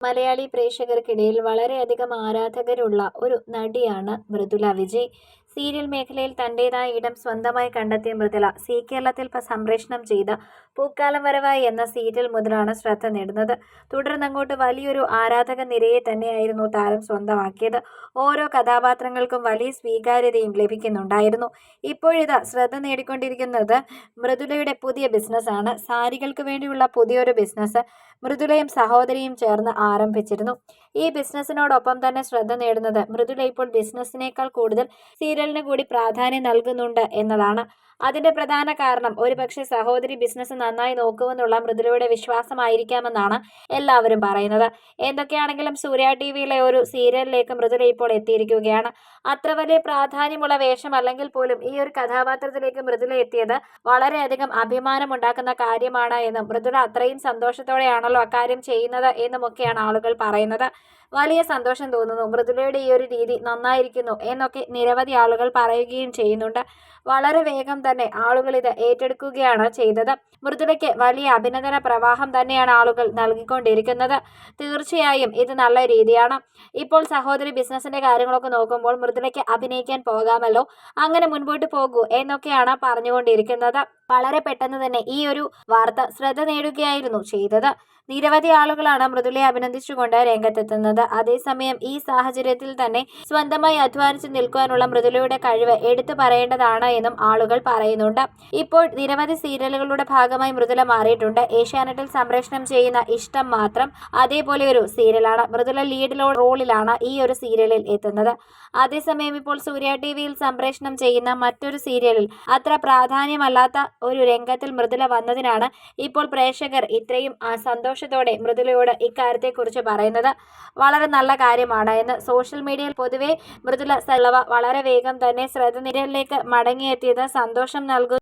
മലയാളി പ്രേക്ഷകർക്കിടയിൽ വളരെയധികം ആരാധകരുള്ള ഒരു നടിയാണ് മൃദുല വിജയ്. സീരിയൽ മേഖലയിൽ തൻ്റെതായ ഇടം സ്വന്തമായി കണ്ടെത്തിയ മൃദുല സീ കേരളത്തിൽ സംപ്രേഷണം ചെയ്ത പൂക്കാലം വരവായി എന്ന സീരിയൽ മുതലാണ് ശ്രദ്ധ നേടുന്നത്. തുടർന്നങ്ങോട്ട് വലിയൊരു ആരാധക നിരയെ തന്നെയായിരുന്നു താരം സ്വന്തമാക്കിയത്. ഓരോ കഥാപാത്രങ്ങൾക്കും വലിയ സ്വീകാര്യതയും ലഭിക്കുന്നുണ്ടായിരുന്നു. ഇപ്പോഴിതാ ശ്രദ്ധ നേടിക്കൊണ്ടിരിക്കുന്നത് മൃദുലയുടെ പുതിയ ബിസിനസ്സാണ്. സാരികൾക്ക് വേണ്ടിയുള്ള പുതിയൊരു ബിസിനസ് മൃദുലയും സഹോദരിയും ചേർന്ന് ആരംഭിച്ചിരുന്നു. ഈ ബിസിനസ്സിനോടൊപ്പം തന്നെ ശ്രദ്ധ നേടുന്നത് മൃദുല ഇപ്പോൾ ബിസിനസ്സിനേക്കാൾ കൂടുതൽ സീരിയലിന് കൂടി പ്രാധാന്യം നൽകുന്നുണ്ട് എന്നതാണ്. അതിന്റെ പ്രധാന കാരണം ഒരുപക്ഷെ സഹോദരി ബിസിനസ് നന്നായി നോക്കുമെന്നുള്ള മൃദുലയുടെ വിശ്വാസമായിരിക്കാമെന്നാണ് എല്ലാവരും പറയുന്നത്. എന്തൊക്കെയാണെങ്കിലും സൂര്യ ടിവിയിലെ ഒരു സീരിയലിലേക്ക് മൃദുല ഇപ്പോൾ എത്തിയിരിക്കുകയാണ്. അത്ര വലിയ പ്രാധാന്യമുള്ള വേഷം അല്ലെങ്കിൽ പോലും ഈ ഒരു കഥാപാത്രത്തിലേക്ക് മൃദുല എത്തിയത് വളരെയധികം അഭിമാനമുണ്ടാക്കുന്ന കാര്യമാണ് എന്നും മൃദുല അത്രയും സന്തോഷത്തോടെയാണല്ലോ അക്കാര്യം ചെയ്യുന്നത് എന്നുമൊക്കെയാണ് ആളുകൾ പറയുന്നത്. വലിയ സന്തോഷം തോന്നുന്നു, മൃദുലയുടെ ഈ ഒരു രീതി നന്നായിരിക്കുന്നു എന്നൊക്കെ നിരവധി ആളുകൾ പറയുകയും ചെയ്യുന്നുണ്ട്. വളരെ വേഗം തന്നെ ആളുകൾ ഇത് ഏറ്റെടുക്കുകയാണ് ചെയ്തത്. മൃദുലയ്ക്ക് വലിയ അഭിനന്ദന പ്രവാഹം തന്നെയാണ് ആളുകൾ നൽകിക്കൊണ്ടിരിക്കുന്നത്. തീർച്ചയായും ഇത് നല്ല രീതിയാണ്. ഇപ്പോൾ സഹോദരി ബിസിനസിന്റെ കാര്യങ്ങളൊക്കെ നോക്കുമ്പോൾ മൃദുലയ്ക്ക് അഭിനയിക്കാൻ പോകാമല്ലോ, അങ്ങനെ മുൻപോട്ട് പോകൂ എന്നൊക്കെയാണ് പറഞ്ഞുകൊണ്ടിരിക്കുന്നത്. വളരെ പെട്ടെന്ന് തന്നെ ഈ ഒരു വാർത്ത ശ്രദ്ധ നേടുകയായിരുന്നു ചെയ്തത്. നിരവധി ആളുകളാണ് മൃദുലയെ അഭിനന്ദിച്ചുകൊണ്ട് രംഗത്തെത്തുന്നത്. അതേസമയം ഈ സാഹചര്യത്തിൽ തന്നെ സ്വന്തമായി അധ്വാനിച്ച് നിൽക്കുവാനുള്ള മൃദുലയുടെ കഴിവ് എടുത്തു പറയേണ്ടതാണ് എന്നും ആളുകൾ പറയുന്നുണ്ട്. ഇപ്പോൾ നിരവധി സീരിയലുകളുടെ ഭാഗമായി മൃദുല മാറിയിട്ടുണ്ട്. ഏഷ്യാനെറ്റിൽ സംപ്രേഷണം ചെയ്യുന്ന ഇഷ്ടം മാത്രം അതേപോലെ ഒരു സീരിയലാണ്. മൃദുല ലീഡ് റോളിലാണ് ഈ ഒരു സീരിയലിൽ എത്തുന്നത്. അതേസമയം ഇപ്പോൾ സൂര്യ ടിവിയിൽ സംപ്രേഷണം ചെയ്യുന്ന മറ്റൊരു സീരിയലിൽ അത്ര പ്രാധാന്യമല്ലാത്ത ഒരു രംഗത്തിൽ മൃദുല വന്നതിനാണ് ഇപ്പോൾ പ്രേക്ഷകർ ഇത്രയും സന്തോഷത്തോടെ മൃദുലയോട് ഇക്കാര്യത്തെക്കുറിച്ച് പറയുന്നത്. വളരെ നല്ല കാര്യമാണ് എന്ന് സോഷ്യൽ മീഡിയയിൽ പൊതുവെ മൃദുല വളരെ വേഗം തന്നെ ശ്രദ്ധ നിരയിലേക്ക് മടങ്ങിയെത്തിയത് സന്തോഷം നൽകുന്നു.